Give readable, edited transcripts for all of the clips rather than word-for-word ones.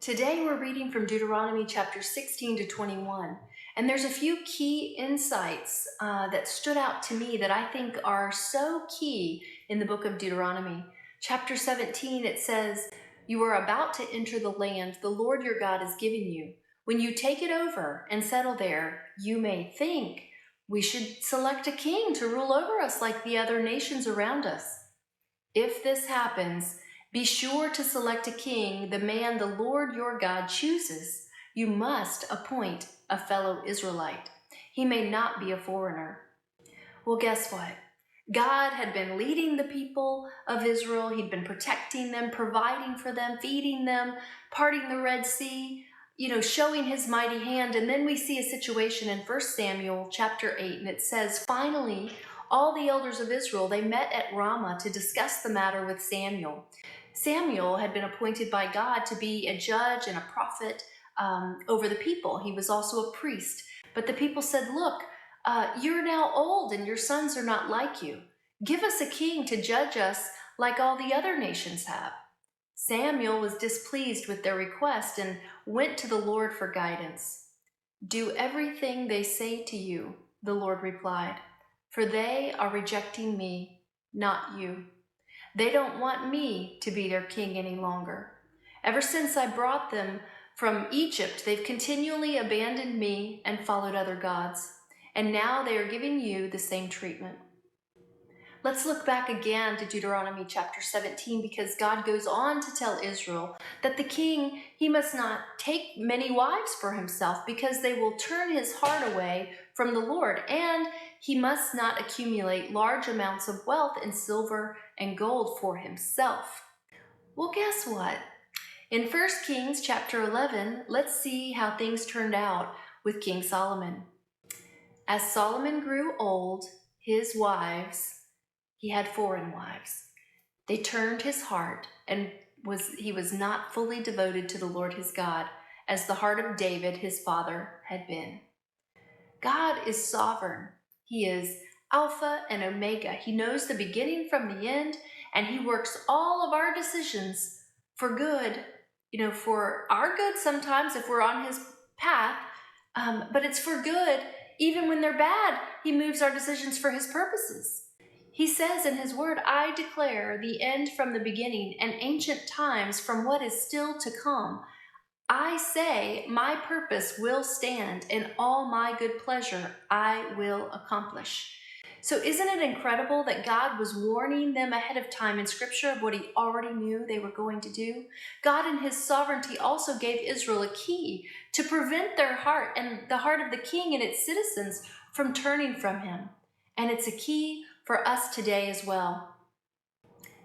Today we're reading from Deuteronomy chapter 16 to 21, and there's a few key insights that stood out to me that I think are so key in the book of Deuteronomy. Chapter 17, it says, "You are about to enter the land the Lord your God is giving you. When you take it over and settle there, you may think, we should select a king to rule over us like the other nations around us. If this happens, be sure to select a king, the man the Lord your God chooses. You must appoint a fellow Israelite. He may not be a foreigner." Well, guess what? God had been leading the people of Israel. He'd been protecting them, providing for them, feeding them, parting the Red Sea, showing his mighty hand. And then we see a situation in 1 Samuel chapter 8, and it says, finally, all the elders of Israel, they met at Ramah to discuss the matter with Samuel. Samuel had been appointed by God to be a judge and a prophet over the people. He was also a priest. But the people said, look, you're now old and your sons are not like you. Give us a king to judge us like all the other nations have. Samuel was displeased with their request and went to the Lord for guidance. "Do everything they say to you," the Lord replied, "for they are rejecting me, not you. They don't want me to be their king any longer. Ever since I brought them from Egypt, they've continually abandoned me and followed other gods. And now they are giving you the same treatment." Let's look back again to Deuteronomy chapter 17, because God goes on to tell Israel that the king, he must not take many wives for himself because they will turn his heart away from the Lord, and he must not accumulate large amounts of wealth in silver and gold for himself. Well, guess what? In 1 Kings chapter 11, let's see how things turned out with King Solomon. As Solomon grew old, his wives, he had foreign wives. They turned his heart, and he was not fully devoted to the Lord his God, as the heart of David, his father, had been. God is sovereign. He is Alpha and Omega. He knows the beginning from the end, and he works all of our decisions for good, for our good sometimes if we're on his path, but it's for good. Even when they're bad, he moves our decisions for his purposes. He says in his word, "I declare the end from the beginning and ancient times from what is still to come. I say my purpose will stand and all my good pleasure I will accomplish." So isn't it incredible that God was warning them ahead of time in Scripture of what he already knew they were going to do? God in his sovereignty also gave Israel a key to prevent their heart and the heart of the king and its citizens from turning from him. And it's a key for us today as well.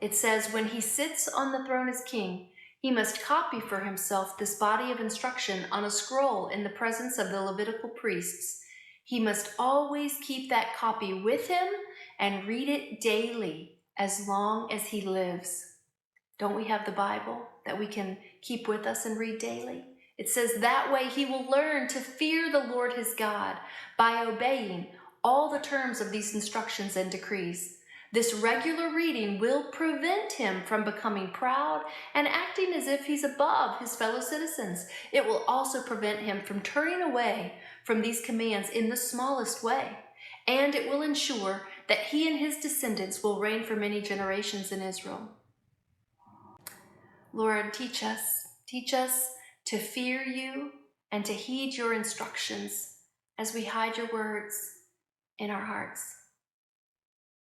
It says, when he sits on the throne as king, he must copy for himself this body of instruction on a scroll in the presence of the Levitical priests. He must always keep that copy with him and read it daily as long as he lives. Don't we have the Bible that we can keep with us and read daily? It says that way he will learn to fear the Lord his God by obeying all the terms of these instructions and decrees. This regular reading will prevent him from becoming proud and acting as if he's above his fellow citizens. It will also prevent him from turning away from these commands in the smallest way. And it will ensure that he and his descendants will reign for many generations in Israel. Lord, teach us to fear you and to heed your instructions as we hide your words in our hearts.